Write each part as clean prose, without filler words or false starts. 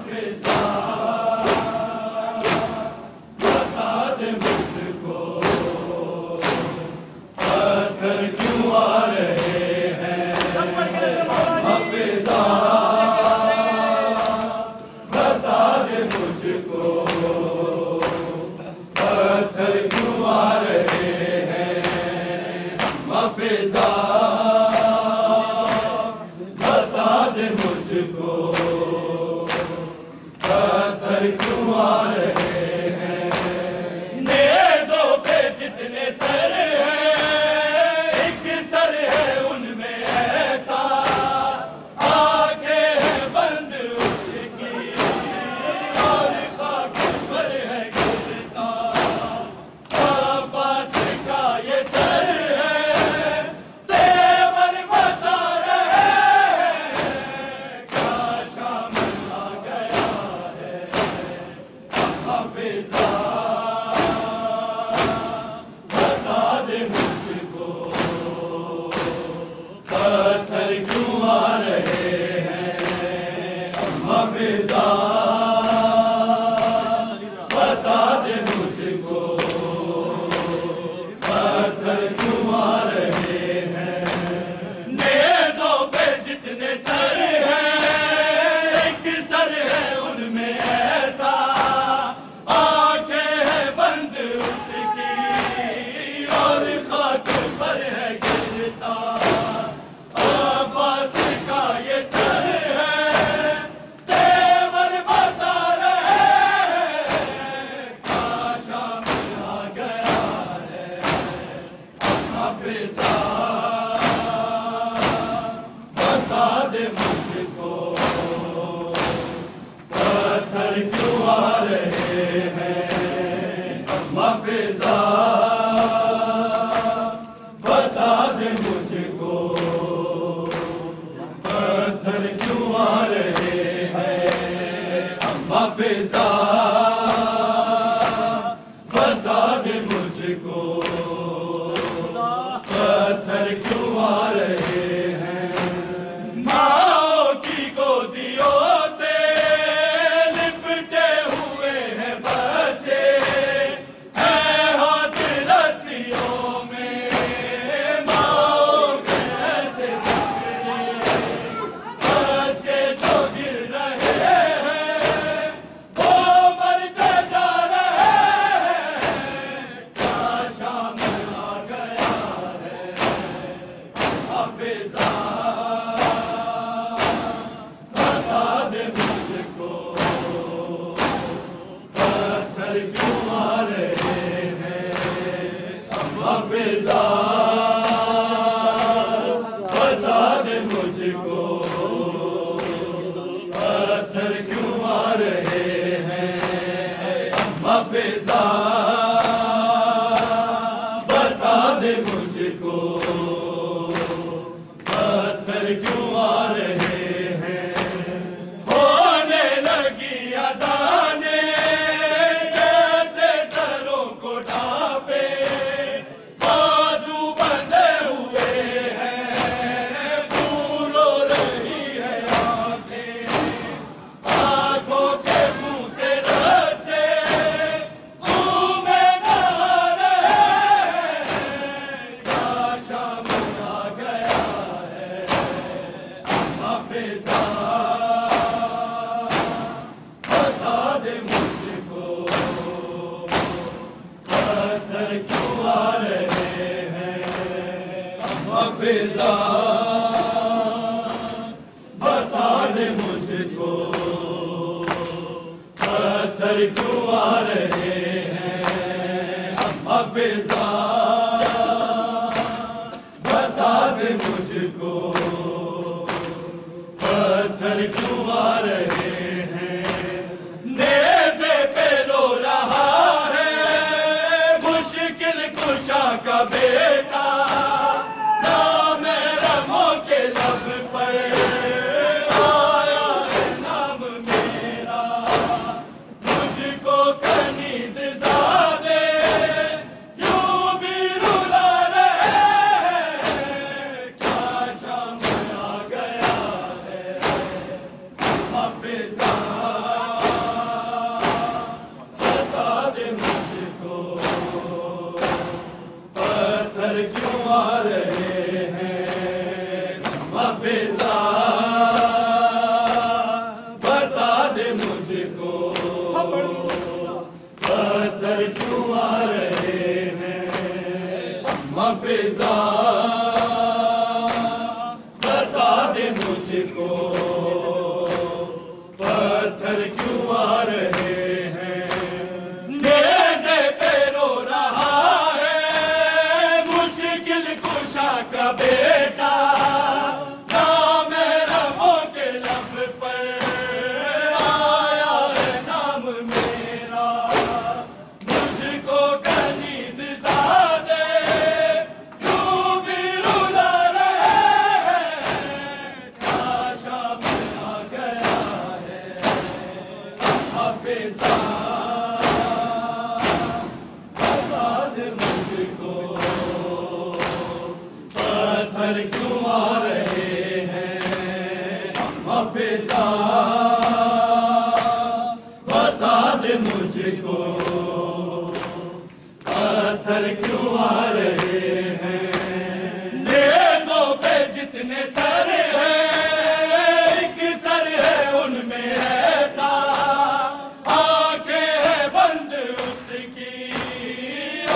हाफिज़ा बता दे मुझको पत्थर क्यों आ रहे हैं। हाफिज़ा बता दे मुझको पत्थर क्यों आ रहे हैं। हाफिज़ा बता दे मुझको पत्थर क्यों आ रहे हैं। नेज़ों पे जितने सर हैं एक सर है उनमें ऐसा, आंखें हैं बंद उसकी और खाक पर है गिरता। अब्बास का ये सर है तेवर बता रहे हैं। क्या शाम आ गया है। हाफिज़ा बता दे मुझको पत्थर क्यों आ रहे हैं। हाफिज़ा बता दे मुझको पत्थर क्यों आ रहे हैं। नेज़ों पे जितने सर हैं एक सर है उनमें ऐसा, आंखें हैं बंद उसकी और खाक पर है गिरता। अब्बास का ये सर है तेवर बता रहे हैं। क्या शाम आ गया है। हाफिज़ा बता दे मुझको पत्थर क्यों आ रहे हैं। हाफिज़ा बता दे मुझको पत्थर क्यों आ रहे हैं। हाफिज़ा बता दे मुझको पत्थर क्यों आ रहे हैं। माँ की गोदियों से लिपटे हुए हैं बच्चे, हैं हाथ रस्सियों में माँ के ऐसे पकड़े। बच्चे जो गिर रहे हैं वो मरते जा रहे हैं। क्या शाम आ गया है। हाफिज़ा बता दे मुझको पत्थर क्यों आ रहे हैं। हाफिज़ा बता दे मुझको पत्थर क्यों आ रहे हैं। हाफिज़ा बता दे मुझको पत्थर क्यों आ रहे हैं। होने लगी अज़ाने कैसे सरों को ढांपे, बाजू बंधे हुए हैं दूर रो रही है आंखें। आंखों के मुंह से रास्ते मुंह में नहा रहे हैं। क्या शाम आ गया है। हाफिज़ा बता दे मुझको पत्थर क्यों आ रहे हैं। हाफिज़ा बता दे मुझको पत्थर क्यों आ रहे हैं। हाफिज़ा बता दे मुझको पत्थर क्यों आ रहे हैं। नेज़े पे रो रहा है मुश्किल कुशा का बेटा, नाम रमो के लब पर आया है नाम मेरा। मुझको कनीज़ ज़ादे यूं भी रुला रहे हैं। क्या शाम आ गया है। हाफिज़ा हाफिजा बता दे मुझको पत्थर क्यों आ रहे हैं नेज़े पे रो रहा है मुश्किल कुशा का बेटा नामहरमों के लब पर आया है नाम मेरा मुझको कनीज़ ज़ादे यूं भी रुला रहे हैं काश अब आ गया है हाफिजा बता दे मुझको पत्थर क्यों आ रहे हैं हाफिजा बता दे मुझको पत्थर क्यों आ रहे हैं नेज़ों पे जितने सर हैं एक सर है उनमें ऐसा आंखें है बंद उसकी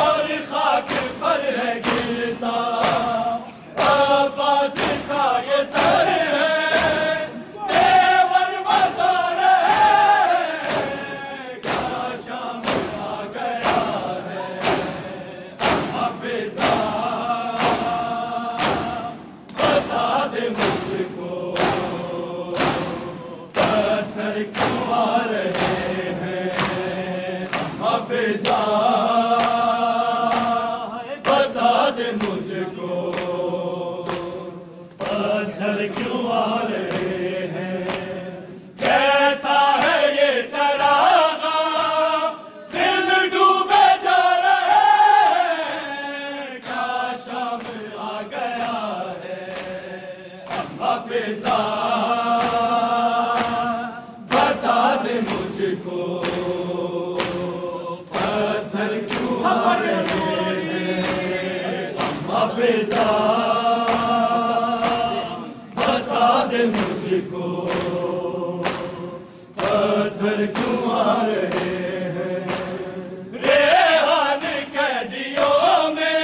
और खाक पर है गिरता अब्बास का ये सर है तेवर बता रहे हैं क्या शाम आ गया है हाफिजा बता दे मुझको पत्थर क्यों आ रहे हैं हाफिजा बता दे मुझको पत्थर क्यों आ रहे हैं कैसा है ये चरागा दिल डूबे जा रहे हैं क्या शाम आ गया है हाफिजा बता दे मुझको पत्थर क्यों आ रहे हैं हाफिजा बता दे मुझको पत्थर क्यों आ रहे हैं रेहान कैदियों में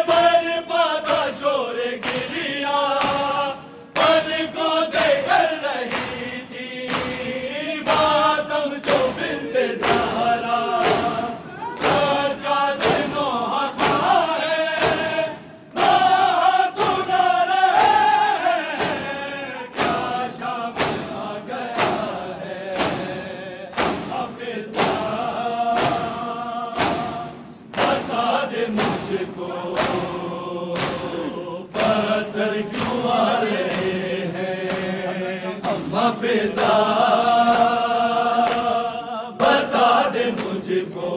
बर्बादा शोर गिरिया पलकों से कर रही थी बातम जो बिन्ते ज़हरा सज्जाद नौहा खाए नौहा सुना रहे हैं क्या शाम आ गया है हाफिजा बता दे मुझको पत्थर क्यों आ रहे हैं हाफिजा बता दे मुझको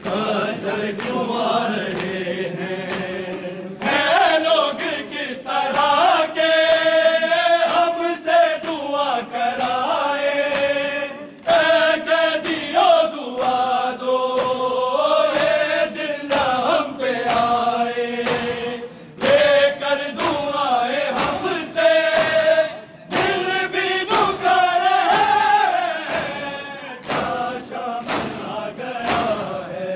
पत्थर क्यों आ रहे हैं लोग किस तरह के हमसे दुआ कराए कैदियों दुआ दो ये दिल हम पे आए लेकर दुआएं हमसे दिल भी दुखा रहे हैं क्या शाम आ गया है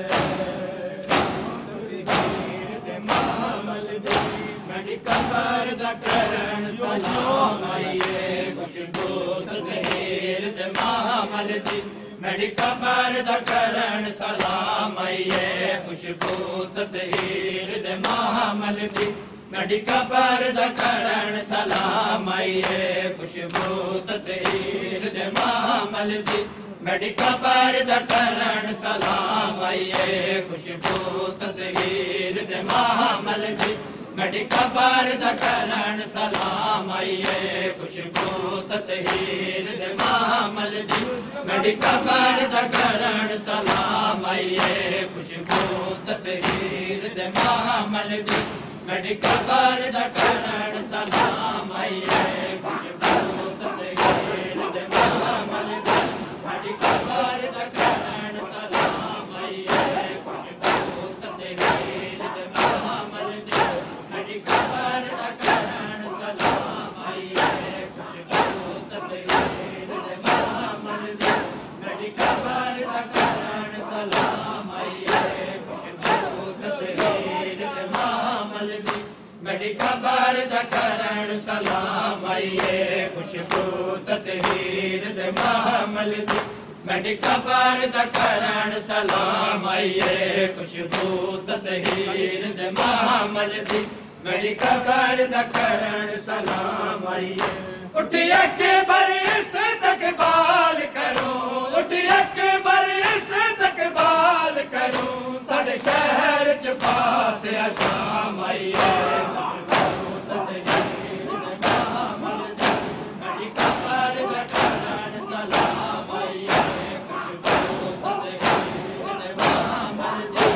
कबर दा करण सलाम आइए खुशबू तहीर दे मामल दी मेरी कबर दा करण सलाम आइए खुशबू तहीर दे मामल दी मेरी कबर दा करण सलाम आइए खुशबू तहीर दे मामल दी मेरी कबर दा करण सलाम आइए खुशबू तहीर दे मामल दी मेरी कबर दा करण सलाम आइए खुशबू तहीर दे मामल दी मेरी कबर दा करण सलाम आइए खुशबू तहीर दे मामल दी मेरी कबर दा करण सलाम आइए खुशबू तहीर दे मामल दी मेरी कबर दा करण सलाम आइए खुशबू तहीर दे मामल दी मेरी कबर दा करण सलाम आइए खुशबू तहीर दे मामल दी मेरी कबर दा करण सलाम आइए खुशबू मेरी खबर दा करण सलाम आइए खुशबू ततहीर दे महमल दी मेरी खबर दा करण सलाम आइए खुशबू ततहीर दे महमल दी मेरी खबर दा करण सलाम आइए उठिए के बरिस तक बाल करो उठिए के बरिस तक बाल करो साडे शहर च फातिहा शाम आइए मेरी खबर दा करण सलाम आइए खुशबू ततहीर दे महमल दी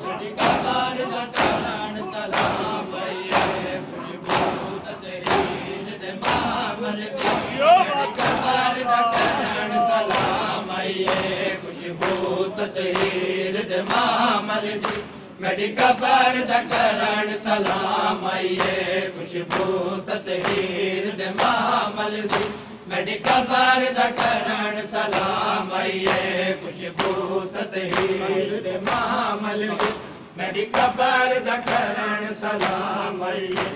मेरी खबर दा करण सलाम आइए खुशबू ततहीर दे महमल दी मेरी खबर दा करण सलाम आइए खुशबू ततहीर दे महमल दी मेरी खबर दा करण सलाम आइए खुशबू ततहीर दे महमल दी मेरी खबर दा करण सलाम आइए खुशबू ततहीर दे महमल दी मेरी खबर दा करण सलाम आइए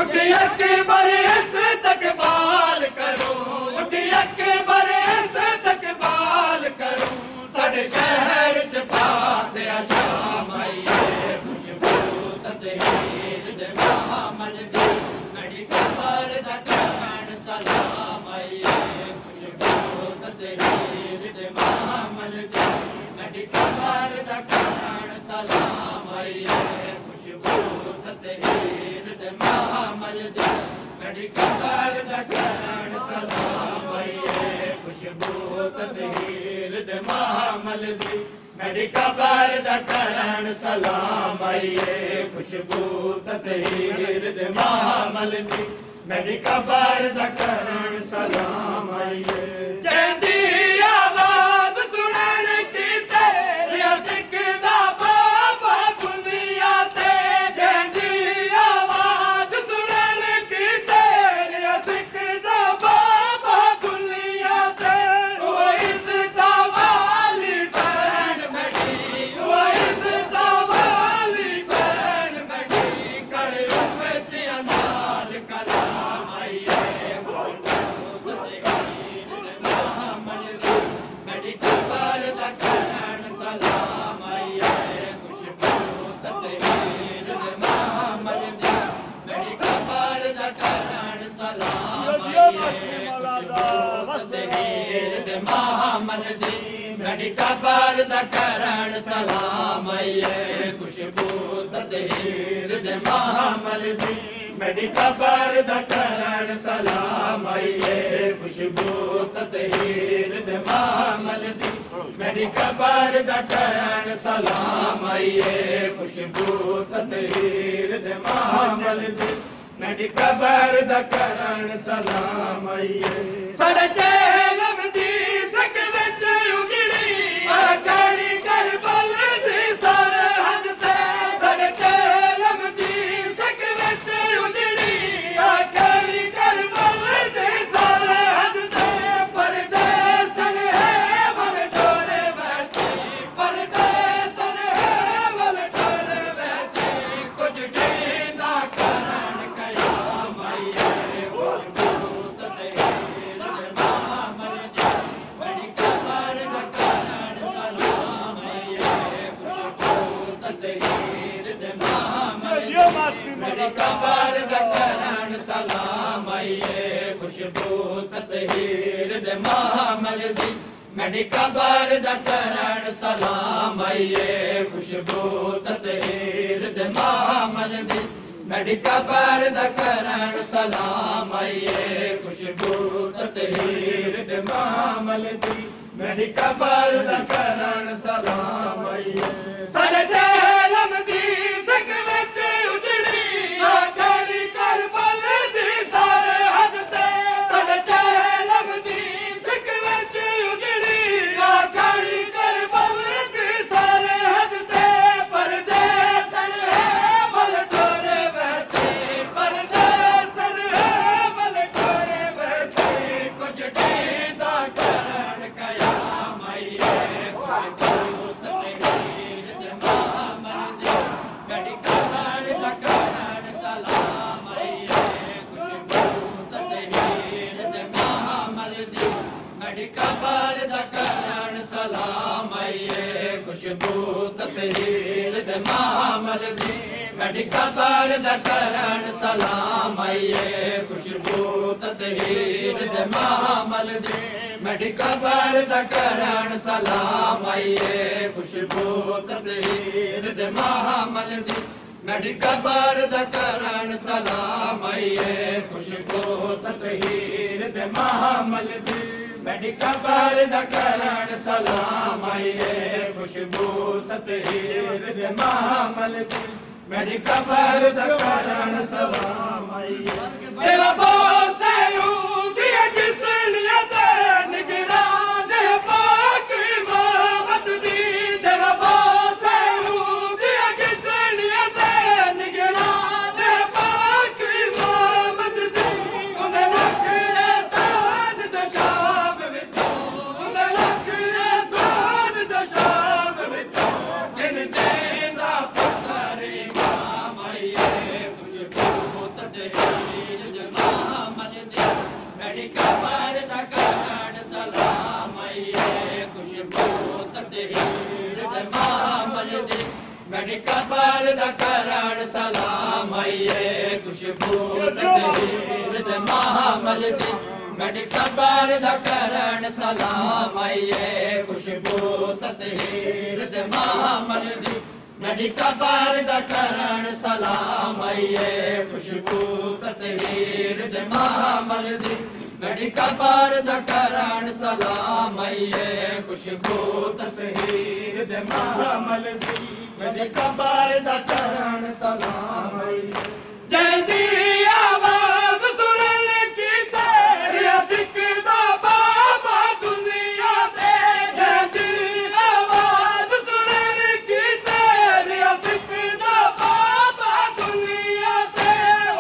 उठिए के बरिस तक बाल करो उठिए के बरिस तक बाल करो साडे शहर च फातिहा शाम आइए खुशबू ततहीर दे महमल दी मेरी खबर दा करण सलाम आइए खुशबू ततहीर दे महमल दी मेरी खबर दा करण सलाम आइए खुशबू ततहीर दे महमल दी मेरी खबर दा करण सलाम आइए खुशबू ततहीर दे महमल दी मेरी खबर दा करण सलाम आइए खुशबू ततहीर दे महमल दी मेरी खबर दा करण सलाम आइए कहती आवाज सुनन की तेरे सिख दा बाबा दुनिया ते कहती आवाज सुनन की तेरे सिख दा बाबा दुनिया ते वो इज़्ज़त वाली बहन बैठी वो इज़्ज़त वाली बहन बैठी कर उम्मतियां नाल कलाम आइए मेरी खबर दा करण सलाम आइए खुशबू ततहीर दे महमल दी मेरी खबर दा करण सलाम आइए खुशबू ततहीर दे महमल दी मेरी खबर दा करण सलाम आइए खुशबू ततहीर दे महमल दी मेरी खबर दा करण सलाम आइए खुशबू ततहीर दे महमल दी मेरी खबर दा करण सलाम आइए खुशबू ततहीर दे महमल दी मेरी खबर दा करण सलाम आइए साडे जेलम दी सिक विच उगड़ी आखरी करबल दी सरहद ते साडे जेलम दी सिक विच उगड़ी आखरी करबल दी सरहद ते परदेसन है वल टोले वैसे परदेसन है वल टोले वैसे कुछ देंदा करण कयाम आइए खुशबू ततहीर दे महमल दी मेरी खबर दा करण सलाम आइए खुशबू ततहीर दे महमल दी मेरी खबर दा करण सलाम आइए खुशबू ततहीर दे महमल दी मेरी खबर दा करण सलाम आइए खुशबू ततहीर दे महमल दी मेरी खबर दा करण सलाम आइए खुशबू ततहीर दे महमल दी मेरी खबर दा करण सलाम आइए साडे जेलम दी सिक विच उजड़ी आखरी करबल दी सरहद ते साडे जेलम दी सिक विच उजड़ी आखरी करबल दी सरहद ते परदेसन है वल टोले वैसे परदेसन है वल टोले वैसे कुछ देंदा करण कयाम आइए खुशबू ततहीर दी मेडिका बार दा करण सलाम आइए खुशबू ततहीर दे मामल दी मेडिका बार दा करण सलाम आइए खुशबू ततहीर दे मामल दी मेडिका बार दा करण सलाम आइए खुशबू ततहीर दे मामल दी मेडिका बार दा करण सलाम आइए खुशबू ततहीर दे मामल दी मेडिका बार दा करण सलाम आइए खुशबू ततहीर दे मामल दी मेडिका बार दा करण सलाम आइए तेरा बोस दिया जिस नियत निगरान पाक इमामत दी तेरा बोस दिया जिस नियत निगरान पाक इमामत दी उन्हें लख एहसान दशाम विचों उन्हें लख एहसान दशाम विचों जिन देंदा पुत्र इमाम आइए खुशबू ततहीर दे मामल दी मेडिका बार दा करण सलाम आइए खुशबू ततहीर दे मामल दी मेडिका बार दा करण सलाम आइए खुशबू ततहीर दे मामल दी मेडिका बार दा करण सलाम आइए खुशबू ततहीर दे मामल दी मेडिका बार दा करण सलाम आइए खुशबू ततहीर दे मामल दी मेडिका बार दा करण सलाम आइए खुशबू ततहीर दे मामल दी मेडिका बार दा करण सलाम आइए जय दी आवाज सुनन की तेरी सिकदा बाबा दुनिया ते जय दी आवाज सुनन की तेरी सिकदा बाबा दुनिया ते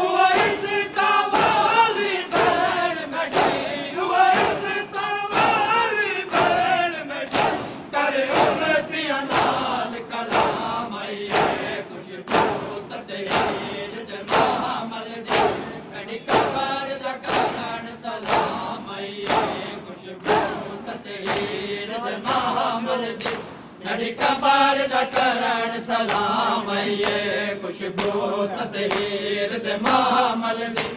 हुआ इसका वाली बैण मैठी हुआ इसका वाली बैण मैठी करे उन्नतियां नाल कलाम आइए खुशबू ततहीर दे मामल दी मेडिका बार दा करण सलाम आइए खुशबू ततहीर दे मामल दी मेडिका बार दा करण सलाम आइए खुशबू ततहीर दे मामल दी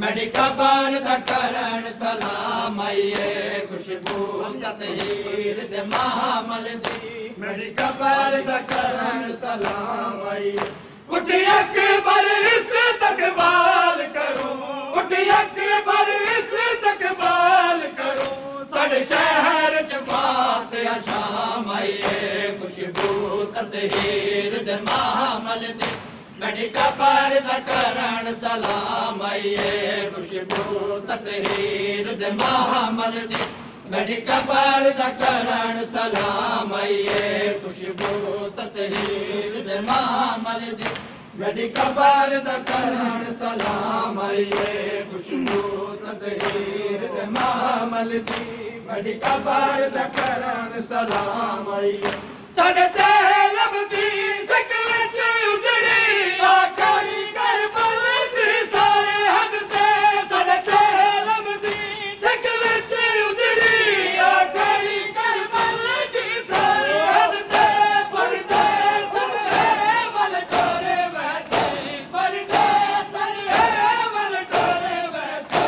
मेडिका बार दा करण सलाम आइए खुशबू ततहीर दे मामल दी मेडिका बार दा करण सलाम आइए उठ अकबर इस तकबाल करो उठ अकबर इस तकबाल करो साढ़े शहर च फातिहा शाम आइए खुशबू ततहीर दे मामल दी मेडिका बार दा करण सलाम आइए खुशबू ततहीर दे मामल दी मेडिका बार दा करण सलाम आइए खुशबू ततहीर दे मामल दी मेडिका बार दा करण सलाम आइए खुशबू ततहीर दे मामल दी मेडिका बार दा करण सलाम आइए साढ़े तेलम दी सिक विच उजड़ी आखरी करबल दी सारे हद ते साढ़े तेलम दी सिक विच उजड़ी आखरी करबल दी सारे हद ते परदेस है वल टोरे वैसे परदेस है वल टोरे वैसे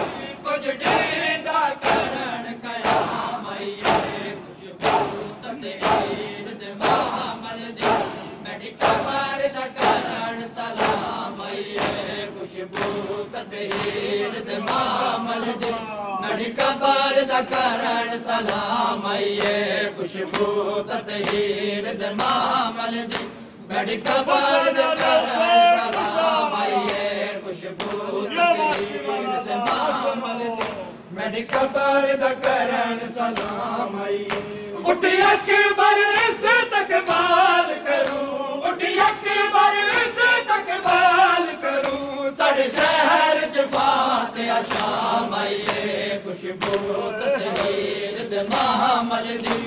कुछ डेंदा करण कयाम आइए खुशबू ततहीर दे मामल दी मेडिका बार दा करण सलाम आइए खुशबू ततहीर दे मामल दी मेडिका बार दा करण सलाम आइए खुशबू ततहीर दे मामल दी मेडिका बार दा करण सलाम आइए खुशबू ततहीर दे मामल दी मेडिका बार दा करण सलाम आइए उठ अकबर इस तकबाल करो उठ अकबर इस तकबाल करो साढ़े शहर च फातिहा शाम आइए खुशबू ततहीर दे मामल दी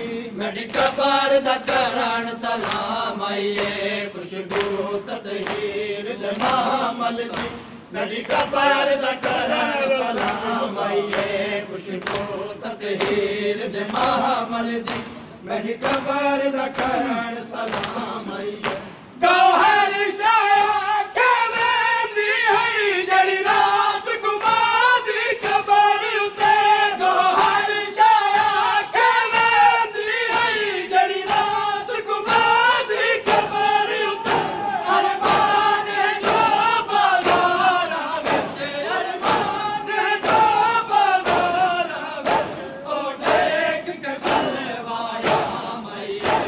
मेडिका बार दा करण सलाम आइए खुशबू ततहीर दे मामल दी मेरी कबर दा करण सलाम आइए खुशबू ततहीर दे महमल दी मेरी कबर दा करण सलाम आइए गौहर शाया कहवेंदी है जड़ी रात गुमादी कबर उते गौहर शाया कहवेंदी है जड़ी रात गुमादी कबर उते अरमान जो बाजारा विच अरमान जो बाजारा विच ओ देख के बलवाया मैये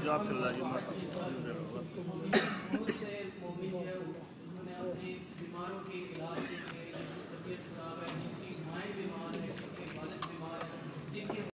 जात